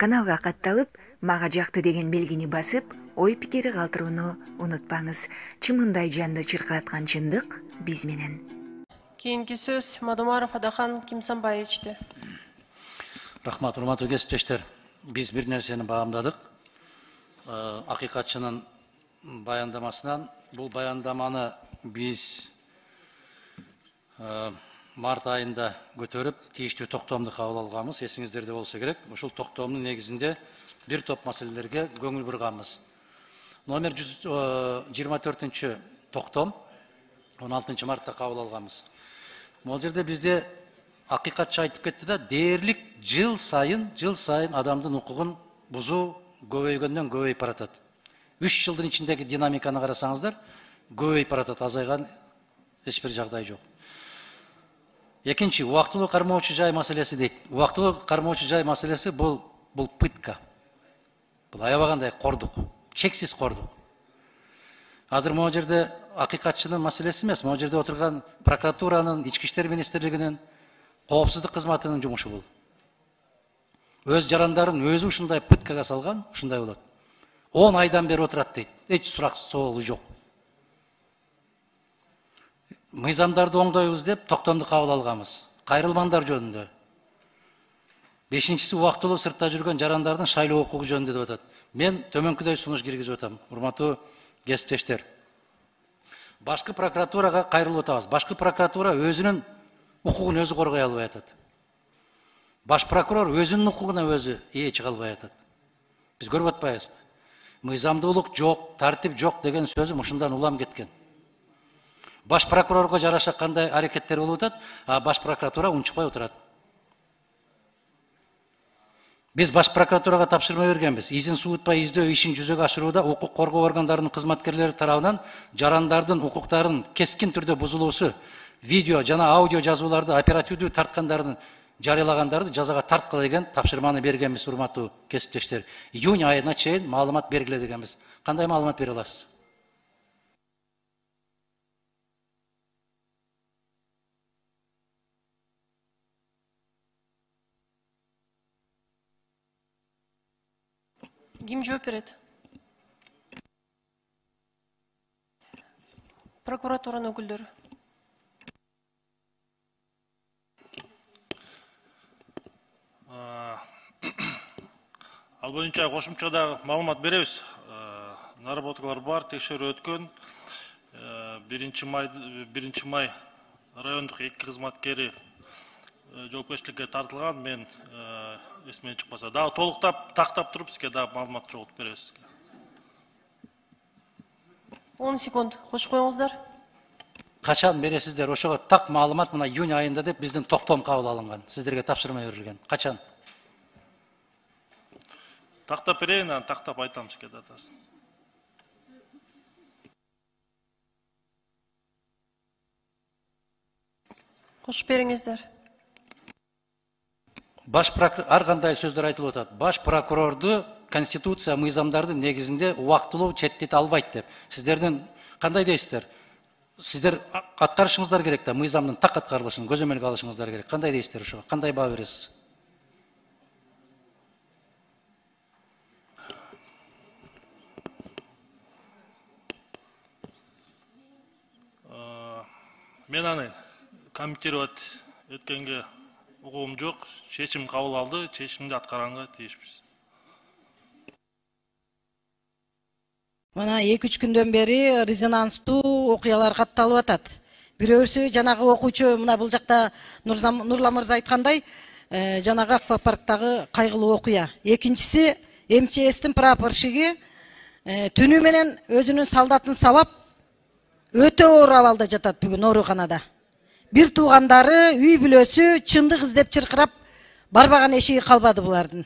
Каналга катталып, мага жакты деген белгини басып, ой пикири калтырууну унутпаңыз. Чымындай жанды чыркыраткан чындык биз менен. Кейинки сөз Мадумаров Адахан Кимсанбаевичте. Рахмат, урматтуу кесиптештер. Биз бир нерсени баамдадык. Акыйкатчынын баяндамасынан, бул баяндаманы биз март айында көтөрүп, тийиштүү токтомду кабыл алганбыз. Эсиңиздерде болсо керек. Ушул токтомдун негизинде бир топ маселелерге көңүл бурганбыз. Номер 24 токтом 16 мартта кабыл алганбыз. Могул жерде бизде акыйкатчы айтып кетти да, дээрлик жыл сайын адамдын укугун бузуу көбөйгөндөн көбөйүп баратат. 3 жылдын ичиндеги динамиканы карасаңыздар, көбөйүп баратат, азайган эч бир жагдай жок. Экинчи, убактылуу кармоочу жай маселеси дейт. Убактылуу кармоочу жай маселеси бул пытка. Бул аябагандай кордук, чексиз кордук. Азыр могул жерде акыйкатчынын маселеси эмес, могул жерде отурган прокуратуранын, ички иштер министрлигинин, коопсуздук кызматынын жумушу бул. Өз жарандарын өзү ушундай пыткага салган, ушундай болот. 10 айдан бери отурат дейт. Эч сурак соолу жок. Мыйзамдарды оңдойбуз деп токтомду кабыл алганбыз. Кайрылмандар жөнүндө. 5-чиси убактылуу сыртта жүргөн жарандардын шайлоо укугу жөнүндө деп атат. Мен төмөнкүдөй сунуш киргизип атам. Урматтуу кесиптештер. Башкы прокуратурага кайрылып атабыз. Башкы прокуратура өзүнүн укугун өзү коргой албай атат. Баш прокурор өзүнүн укугуна өзү ээ чыга албай атат. Биз көрүп атпайбызбы? Мыйзамдуулук жок, тартип жок деген сөзүм ушундан улам кеткен. Баш прокурорго жараша кандай аракеттер болуп атат, а баш прокуратура унчукпай отурат. Биз баш прокуратурага тапшырма бергенбиз. Изин суутпай издөө ишин жүзөгө ашырууда укук коргоо органдарынын кызматкерлери тарабынан жарандардын укуктарын кескин түрдө бузулуусу, видео жана аудио жазууларды оперативдүү тарткандардын жарыялагандарды жазага тарткыла деген тапшырманы бергенбиз, урматтуу кесиптештер. Июнь айына чейин маалымат бергиле дегенбиз. Кандай маалымат бере аласыз? Ким жооп берет? Прокуратуранын өкүлдөрү. Ал боюнча кошумча да маалымат беребиз. Наработкалар бар, текшерүү өткөн. 1 май райондук 2 кызматкери жоопкерчиликке тартылган. Мен эсимден чыкпаса, дагы толуктап тактап туруп сизге дагы маалымат чогултуп беребиз. 10 секунд кошуп коюңуздар. Качан бересиздер? Ошого так маалымат мына июнь айында деп биздин токтом кабыл алынган. Сиздерге тапшырма берилген. Качан? Тактап берейин, анан тактап айтам сизге датасын. Кошуп бериңиздер. Баш прокурор ар кандай сөздөр айтылып атат. Баш прокурорду конституция мыйзамдардын негизинде убактылуу четтете албайт деп. Сиздердин кандай дейсиздер? Сиздер аткарышыңыздар керек да, мыйзамдын так аткарылышын көзөмөлгө алышыңыздар керек. Кандай дейсиздер ошого? Кандай баа бересиз? Мен аны комментировать эткенге укугум жок. Чечим кабыл алды, чечимди аткаранга тийишпиз. Мына 2-3 күндөн бери резонанстуу окуялар катталып атат. Бирөөсү жанагы окуучу, мына бул жакта Нурлан мырза айткандай, жанагы аквапарктагы кайгылуу окуя. Экинчиси МЧСтин прапорщиги түнү менен өзүнүн солдатын сабап өтө оор абалда жатат бүгүн ооруканада. Бир туугандары, үй бүлөсү чындык издеп чыркырап барбаган эшиги калбады булардын.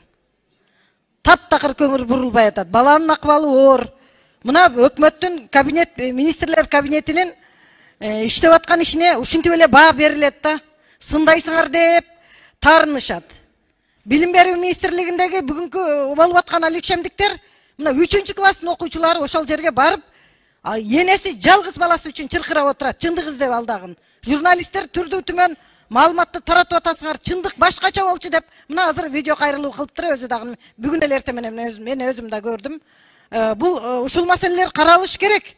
Таптакыр көңүл бурулбай атат. Баланын акыбалы оор. Мына өкмөттүн министрлер кабинетинин иштеп аткан ишине ушинтип эле баа берилет да. Сындайсыңар деп таарынышат. Билим берүү министрлигиндеги бүгүнкү болуп аткан алишемдиктер мына 3-класстын окуучулары ошол жерге барып, енеси жалгыз баласы үчүн чыркырап отурат, чындык издеп алдагын. Журналисттер түрдүү түмөн маалыматты таратып атасыңар, чындык башкача болчу деп, мына азыр видео кайрылуу кылыптыр, өзү дагы бүгүн эле эртең менен мен өзүм да көрдүм. Бул ушул маселелер каралыш керек.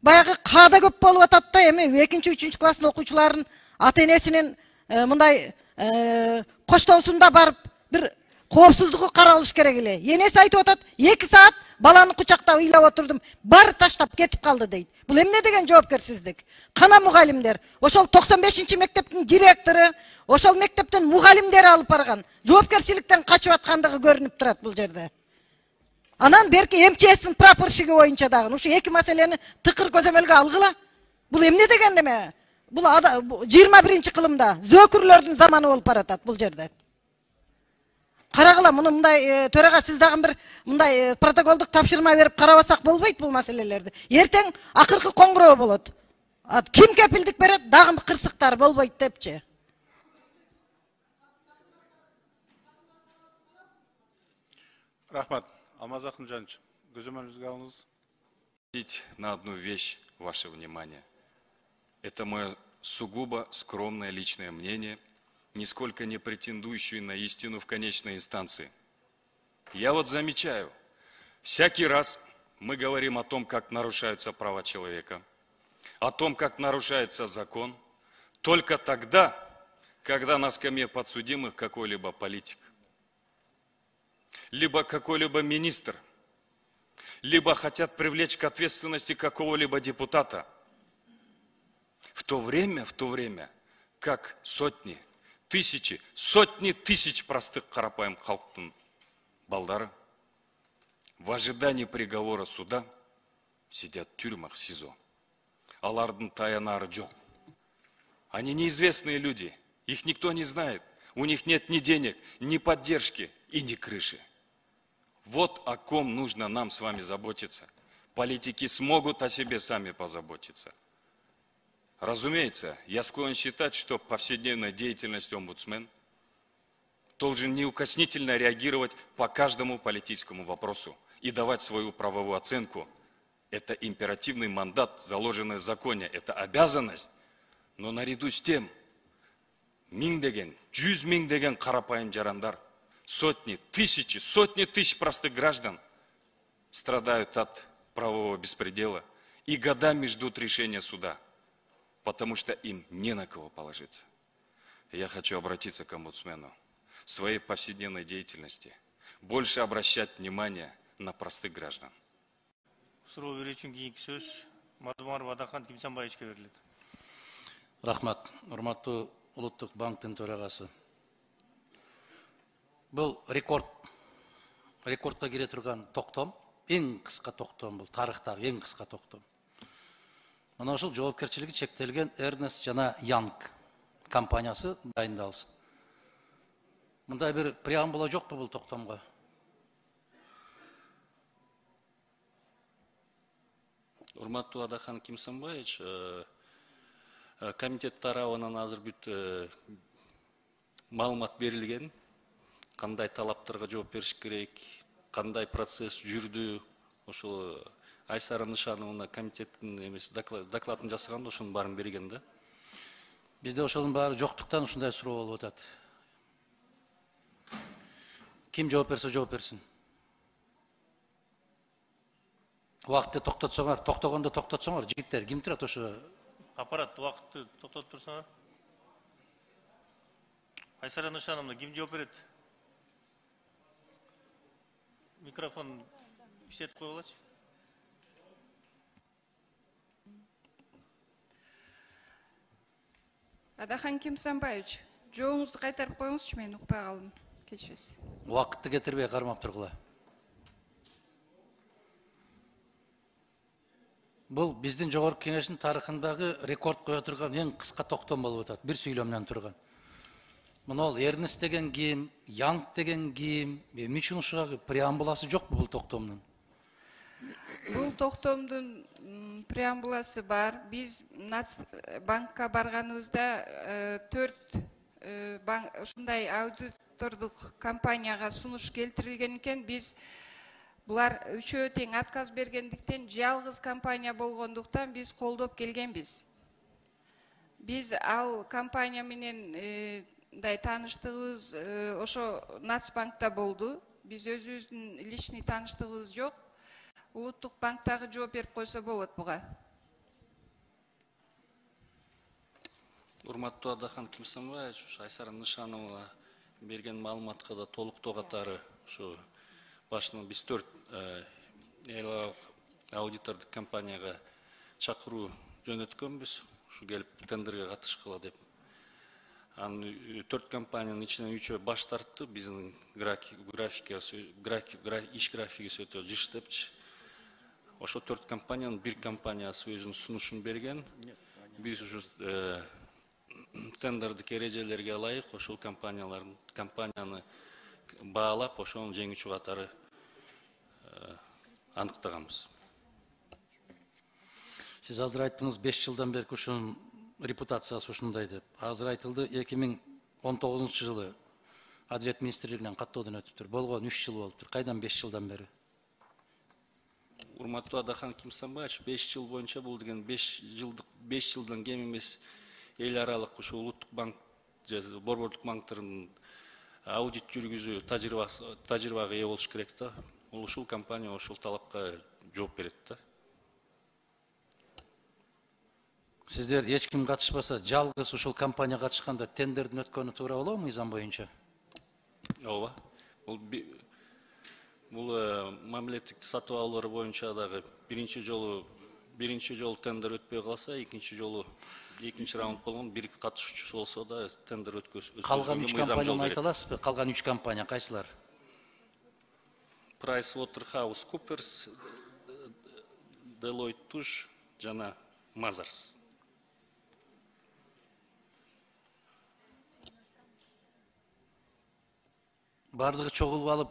Баягы каада көп болуп атат да, эми 2-3 класстын окуучуларынын ата-энесинин мындай коштоосунда барып бир коопсуздугу каралыш керек эле. Энеси айтып атат, 2 саат баланы кучактап ыйлап отурдум, баары таштап кетип калды дейт. Бул эмне деген жоопкерсиздик? Кана мугалимдер, ошол 95-чи мектептин директору, ошол мектептин мугалимдери алып барган. Жоопкерчиликтен качып аткандыгы көрүнүп турат бул жерде. Анан берки МЧСтин прапорщиги боюнча дагы ушу эки маселени тыкыр көзөмөлгө алгыла. Бул эмне деген неме? Бул 21-чи кылымда зөөкүрлөрдүн заманы болуп баратат бул жерде. Карагыла, муну мындай төрага сиз дагы бир мындай протоколдук тапшырма берип карабасак болбойт бул маселелерди. Эртең акыркы коңгуроо болот. Ким кепилдик берет, дагы кырсыктар болбойт депчи. Рахмат. Алмаз Ахмеджанович, көзөмөлүңүзгө алыңыз. На одну вещь ваше внимание. Это мое сугубо скромное личное мнение, нисколько не претендующее на истину в конечной инстанции. Я вот замечаю, всякий раз мы говорим о том, как нарушаются права человека, о том, как нарушается закон, только тогда, когда на скамье подсудимых какой-либо политик, либо какой-либо министр, либо хотят привлечь к ответственности какого-либо депутата. В то время, как сотни тысяч простых карапайым халктын балдары в ожидании приговора суда сидят в тюрьмах СИЗО. Алардын таянары жок. Они неизвестные люди, их никто не знает, у них нет ни денег, ни поддержки и ни крыши. Вот о ком нужно нам с вами заботиться. Политики смогут о себе сами позаботиться. Разумеется, я склонен считать, что повседневная деятельность омбудсмена должен неукоснительно реагировать по каждому политическому вопросу и давать свою правовую оценку. Это императивный мандат, заложенный в законе, это обязанность. Но наряду с тем, жүз миң деген карапайым жарандар, сотни тысяч простых граждан страдают от правового беспредела и годами ждут решения суда, потому что им не на кого положиться. Я хочу обратиться к омбудсмену в своей повседневной деятельности, больше обращать внимание на простых граждан. Суроо берүү үчүн кийинки сөз Мадумаров Адахан Кимсанбаевичке берилет. Рахмат, урматтуу улуттук банктын төрагасы. Бул рекордко кире турган токтом, эң кыска токтом бул, тарыхтагы эң кыска токтом. Мына ошол жоопкерчилиги чектелген Эрнест жана Янг компаниясы дайындалсын. Мындай бир преамбула жокпу бул токтомго? Урматтуу Адахан Кимсанбаевич, комитет тарабынан азыр бүт маалымат берилген, кандай талаптарга жооп бериш керек, кандай процесс жүрдү, ошол Айсара Нышановна комитеттин эмес докладын жасаганда ошонун баарын берген да. Бизде ошонун баары жоктуктан ушундай суроо болуп атат. Ким жооп берсе жооп берсин. Убакытты токтотсоңор, токтогондо токтотсоңор, жигиттер, ким турат ошо? Аппарат убакытты токтотуп турсаңар. Айсара Нышановна ким жооп берет? Микрофон иштетип койгулачы. Адахан Кимсанбаевич, жооңузду кайтарып коюңузчу, мен укпай калдым. Кечиресиз. Убакытты кетирбей кармап тургула. Бул биздин жогорку кеңештин тарыхындагы рекорд кое турган эң кыска токтом болуп атат, бир сүйлөмдөн турган. Мына ол Эрнест деген ким, Янг деген ким, эмне үчүн ушуга преамбуласы жокпу бул токтомдун? Бул токтомдун преамбуласы бар. Биз банкка барганыбызда 4 ушундай аудитордук компанияга сунуш келтирилген экен. Биз булар үчөө тең отказ бергендиктен, жалгыз компания болгондуктан биз колдоп келгенбиз. Биз ал компания менен мындай тааныштыгыбыз ошо Нацбанкта болду. Биз өзүбүздүн личный тааныштыгыбыз жок. Улуттук банктагы жооп берип койсо болот буга. Урматтуу Адахан Кимсанбаевич, Айсара Нышанова берген маалыматка да толуктоо катары ушу башынан биз 4 эл аудитордук компанияга чакыруу жөнөткөнбүз. Ушу келип тендерге катышкыла деп. Анын 4 компаниянын ичинен 3-өө баш тартты. Биздин иш графиги өтө жыш депчи. Ошо 4 компаниянын бир компаниясы өзүнүн сунушун берген. Биз ушу тендердик эрежелерге ылайык ошол компанияны баалап, ошонун жеңүүчү катары аныктаганбыз. Сиз азыр айттыңыз 5 жылдан бери ушунун репутациясы ушундай деп. Азыр айтылды 2019-жылы Адилет министрлигинен каттоодон өтүптүр. Болгон 3 жыл болуптур. Кайдан 5 жылдан бери? Урматтуу Адахан Кимсанбаевич, 5 жыл боюнча бул деген 5 жылдан кем эмес эл аралык ушу улуттук банк же борбордук банктардын аудит жүргүзүү тажрыйбага ээ болуш керек да. Ушул компания ушул талапка жооп берет да. Сиздер эч ким катышпаса, жалгыз ушул компания катышканда тендердин өткөнү туура болобу мыйзам боюнча? Ооба. Бул мамилеттик сатып алуулар боюнча дагы биринчи жолу тендер өтпөй калса, экинчи раунд болгон бир катышуучусу болсо да тендер өткөзүлгөн. Калган 3 компанияны айта аласызбы? Калган 3 компания кайсылар? PricewaterhouseCoopers, Deloitte Touche жана Mazars. Бардыгы чогулуп алып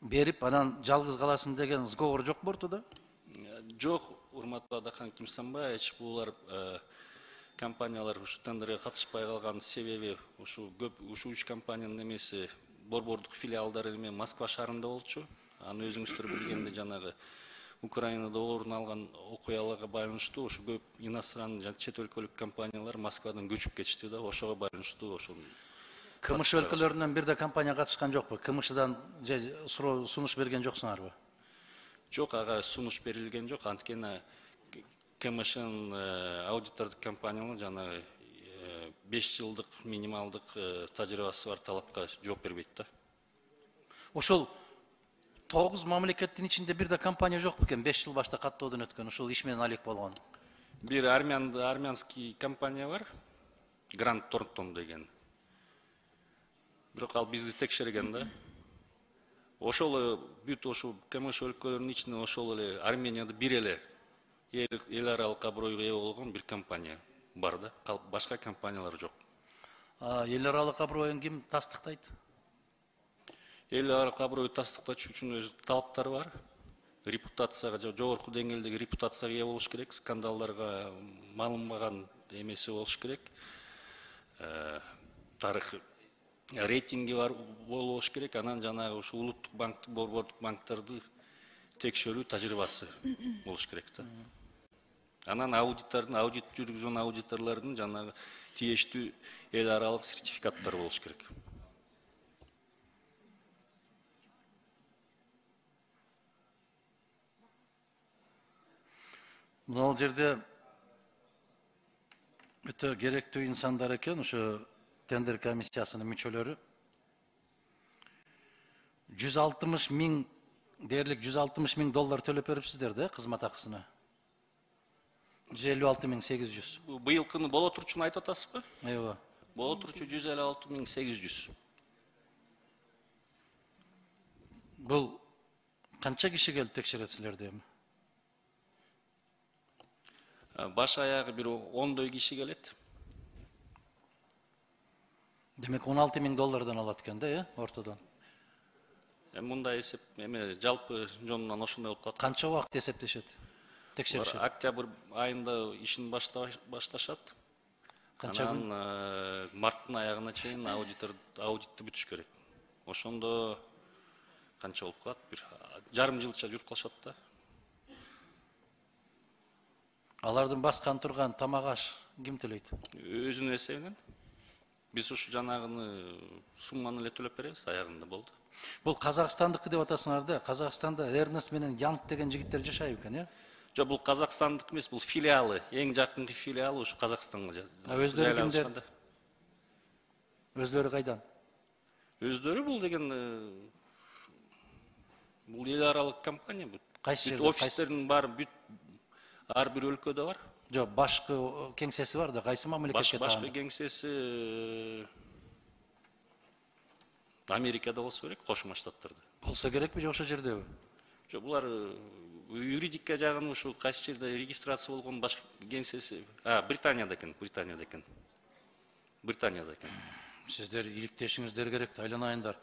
берип, анан жалгыз каласың деген сговор жок бортуда? Жок, урматтуу Адахан Кимсанбаевич, булар компаниялар ушу тендерге катышпай калган себеби ушу 3 компаниянын эмеси борбордук филиалдары эми Москва шаарында болчу. Аны өзүңүздөр билгендей жанагы Украинада орун алган окуяларга байланыштуу ушу көп иностранный жана чет өлкөлүк компаниялар Москвадан көчүп кетишти да, ошого байланыштуу ошол. КМШ өлкөлөрүнөн бир да компания катышкан жокпу? КМШдан же сунуш берген жоксуңарбы? Жок, ага сунуш берилген жок. Анткени КМШнын аудитордук компаниялар жана 5 жылдык минималдык тажрыйбасы бар талапка жооп бербейт да. Ошол 9 мамлекеттин ичинде бир да компания жокпу экен, 5 жыл башта каттоодон өткөн, ушул иш менен алек болгон. Бир армянский компания бар, Гранд Торнтон деген. Бирок ал бизди текшерген да. Ошол бүт ошол КМШ өлкөлөрүнүн ичинде ошол эле Арменияда бир эле эл аралык абройго ээ болгон бир компания бар да. Башка компаниялар жок. Эл аралык абройун ким тастыктайт? Эл аралык абройду тастыкташ үчүн өз талаптары бар. Репутацияга, жогорку деңгээлдеги репутацияга ээ болуш керек, скандалдарга малынбаган эмеси болуш керек. Тарыхы рейтинги бар болуш керек, анан жанагы ушу улуттук банк, борбордук банктарды текшерүү тажрыйбасы болуш керек да. Анан аудит жүргүзгөн аудиторлордун жанагы тийиштүү эл аралык сертификаттары болуш керек. Бул жерде өтө керектүү инсандар экен, ошо тендер комиссиясынын мүчөлөрү. 160 миң дээрлик $160,000 төлөп берипсиздер да кызмат акысына. 156,800. Быйылкыны боло турчуну айтып атасызбы? Ооба. Боло турчу 156,800. Бул канча киши келип текшерет силерди эми? Баш аягы бир 10 киши келет. Демек $16,000 алат экен да, ортодон. Мындай эсеп жалпы жонунан ошондой болуп калат. Канча убакыт эсептешет? Текшеришет? Октябрь айында ишин башташат. Канча күн? Анан марттын аягына чейин аудитти бүтүш керек. Ошондо канча болуп калат? Бир жарым жылча жүрүп калышат да. Алардын баскан турган тамак аш Ким төлейт? Өзүнүн эсебинен. Биз ушу жанагыны сумманы эле төлөп беребиз, аягында болду. Бул Казакстандыкы деп атасыңар да, Казакстанда Эрнест менен Янг деген жигиттер жашайбы экен, Жок, бул Казакстандык эмес, бул филиалы, эң жакынкы филиалы ушу Казакстанга. Өздөрү кимдер? Өздөрү кайдан? Өздөрү бул деген бул эл аралык компания. Кайсы жерде? Офистердин баары бүт ар бир өлкөдө бар. Жок, башкы кеңсеси бар да, кайсы мамлекетке Башкы кеңсеси Америкада болсо керек, Кошмо Штаттарда. Болсо керекпи, же ошол жердеби? Жок, булар юридика жагын ушу кайсы жерде регистрация болгон башкы кеңсеси, Британияда экен. Сиздер иликтешиңиздер керек, айланайындар.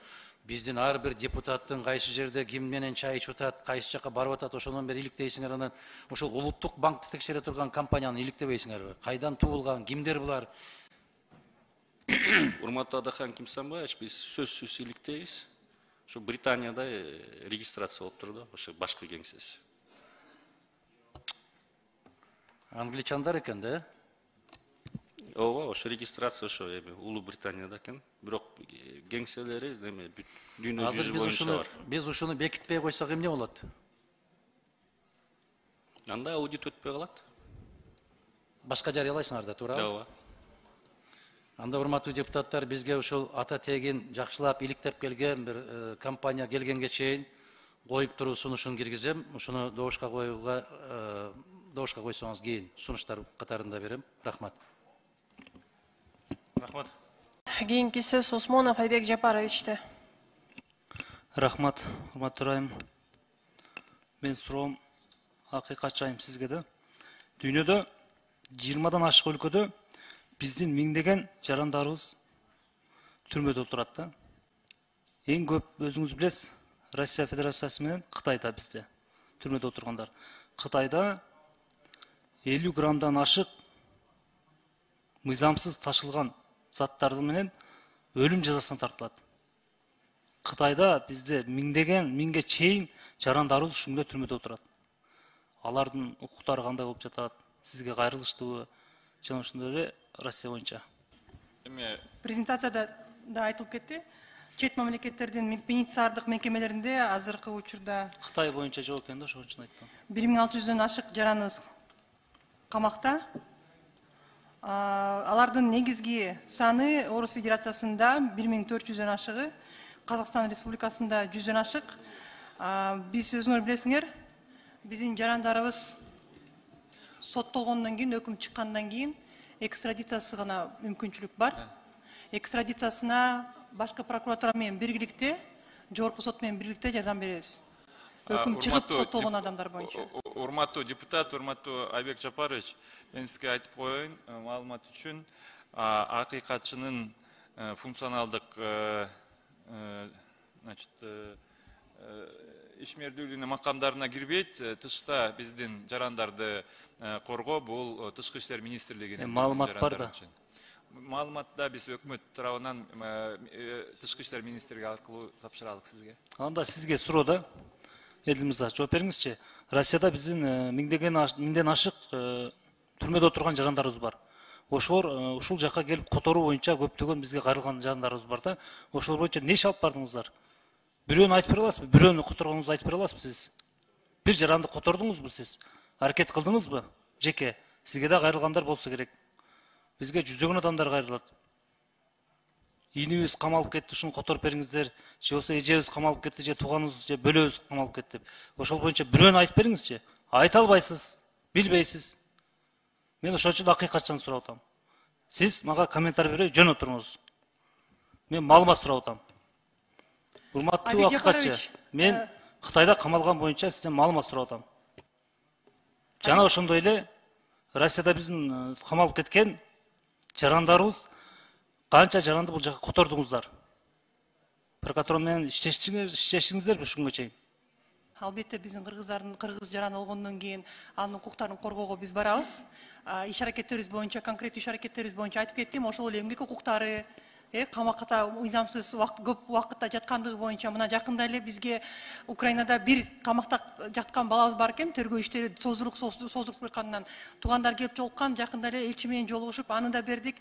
Биздин ар бир депутаттын кайсы жерде ким менен чай ичип атат, кайсы жака барып атат, ошондон бери иликтейсиңер. Анан ошол улуттук банкты текшере турган компанияны иликтебейсиңерби? Кайдан туулган, кимдер булар? Урматтуу Адахан Кимсанбаевич, биз сөзсүз иликтейбиз. Ошо Британияда регистрация болуп турду, ошо башкы кеңсеси. Англичандар экен да? Ооба, ошо регистрация ошо Улуу Британияда экен. Бирок кеңселери бүт дүйнө жүзү боюнча бар. Биз ушуну бекитпей койсок эмне болот? Анда аудит өтпөй калат. Башка жарыялайсыңар да, туурабы? Ооба. Анда урматтуу депутаттар, бизге ушул ата тегин жакшылап иликтеп келген бир компания келгенге чейин коюп туруу сунушун киргизем. Ушуну добушка койсоңуз кийин сунуштар катарында берем. Рахмат. Рахмат. Кийинки сөз Осмонов Айбек Жапаровичте. Рахмат, урматтуу Райым. Мен суроом акыйкатчайым сизге да. Дүйнөдө 20-дан ашык өлкөдө биздин миңдеген жарандарыбыз түрмөдө отурат да. Эң көп өзүңүз билесиз, Россия Федерациясы менен Кытайда бизде түрмөдө отургандар. Кытайда 50 граммдан ашык мыйзамсыз ташылган заттарды менен өлүм жазасына тартылат. Кытайда бизде миңге чейин жарандарыбыз ушундай түрмөдө отурат. Алардын укуктары кандай болуп жатат? Сизге кайрылыштыбы? Жана ошондой эле Россия боюнча. Презентацияда да айтылып кетти. Чет мамлекеттердин пенитенциардык мекемелеринде азыркы учурда Кытай боюнча жок экен да, ошон үчүн айттым. 1600дөн ашык жараныбыз камакта. Алардын негизги саны Орус Федерациясында 1400дөн ашыгы, Казакстан Республикасында 100дөн ашык. Биз өзүңөр билесиңер, биздин жарандарыбыз соттолгондон кийин, өкүм чыккандан кийин экстрадициясы гана мүмкүнчүлүк бар. Экстрадициясына башкы прокуратура менен биргиликте, жогорку сот менен биргиликте жардам беребиз. Өкүм чыгып соттолгон адамдар боюнча. Урматтуу депутат, урматтуу Айбек Жапарович, мен сизге айтып коеюн, маалымат үчүн, акыйкатчынын функционалдык ишмердүүлүгүнүн макамдарына кирбейт. Тышта биздин жарандарды коргоо бул Тышкы иштер министрлигинин маалымат бар да. Маалыматта биз өкмөт тарабынан Тышкы иштер министрлиги аркылуу тапшыралык сизге. Анда сизге суроо да. Элимизде жооп бериңизчи. Россияда биздин миңден ашык түрмөдө отурган жарандарыбыз бар. Ошолор ушул жака келип которуу боюнча көптөгөн бизге кайрылган жарандарыбыз бар да. Ошол боюнча не иш алып бардыңыздар? Бирөөнү айтып бере аласызбы? Бирөөнү которгонуңузду айтып бере аласызбы сиз? Бир жаранды котордуңузбу сиз? Аракет кылдыңызбы? Жеке, сизге да кайрылгандар болсо керек. Бизге жүздөгөн адамдар кайрылат. Ийинибиз камалып кетти, ушуну которуп бериңиздер, же болсо эжебиз камалып кетти, же тууганыбыз, же бөлөбүз камалып кетти деп. Ошол боюнча бирөөнү айтып бериңизчи. Айта албайсыз, билбейсиз. Мен ошол үчүн акыйкатчаны сурап атам. Сиз мага комментарий берип жөн отуруңуз. Мен маалымат сурап атам. Урматтуу акыйкатчы, мен Кытайда камалган боюнча сизден маалымат сурап атам. Жана ошондой эле Россияда биздин камалып кеткен жарандарыбыз канча жаранды бул жака котордуңуздар? Прокурор менен иштештиңиздерби ушунга чейин? Албетте биздин кыргыз жараны болгондон кийин анын укуктарын коргоого биз барабыз. Иш аракеттерибиз боюнча, конкреттүү иш аракеттерибиз боюнча айтып кеттим. Ошол эле эмгек укуктары, камакта мыйзамсыз көп убакытта жаткандыгы боюнча мына жакында эле бизге Украинада бир камакта жаткан балабыз бар экен. Тергөө иштери созулуп калганынан туугандар келип жолуккан. Жакында эле элчи менен жолугушуп, аны да бердик.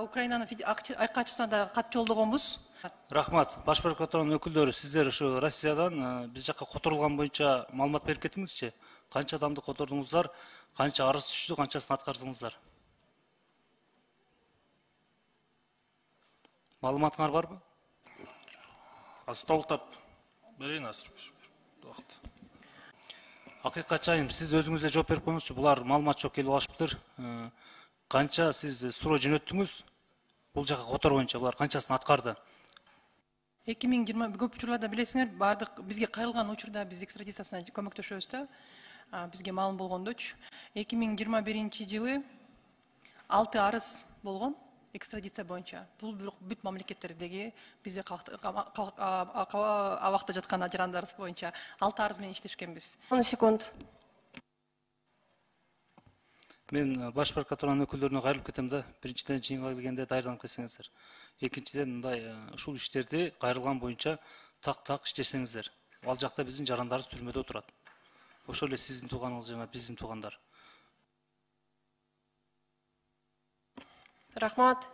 Украинанын айкачысына да кат жолдогонбуз. Рахмат. Баш прокуратуранын өкүлдөрү, сиздер ушу Россиядан биз жакка которулган боюнча маалымат берип кетиңизчи. Канча адамды котордуңуздар, канча арыз түштү, канчасын аткардыңыздар? Маалыматыңар барбы? Толуктап берейин азыр. Акыйкатчы айым, сиз өзүңүз эле жооп берип коюңузчу. Булар маалымат жок келип алышыптыр. Канча сиз суроо жөнөттүңүз? Бул жака котор боюнча булар канчасын аткарды? 2020 көп учурларда билесиңер, бардык бизге кайрылган учурда биз экстрадициясына көмөктөшөбүз да. Бизге маалым болгондочу. 2021 жылы 6 арыз болгон экстрадиция боюнча. Бул бүт мамлекеттердеги бизде абакта жаткан ажырандарыбыз боюнча 6 арыз менен иштешкенбиз. 10 секунд. Мен баш прокуратуранын өкүлдөрүнө кайрылып кетем да. Биринчиден жыйынга келгенде даярданып келсеңиздер. Экинчиден мындай ушул иштерди кайрылган боюнча так иштесеңиздер. Ал жакта биздин жарандарыбыз түрмөдө отурат. Ошол эле сиздин тууганыңыз жана биздин туугандар. Рахмат.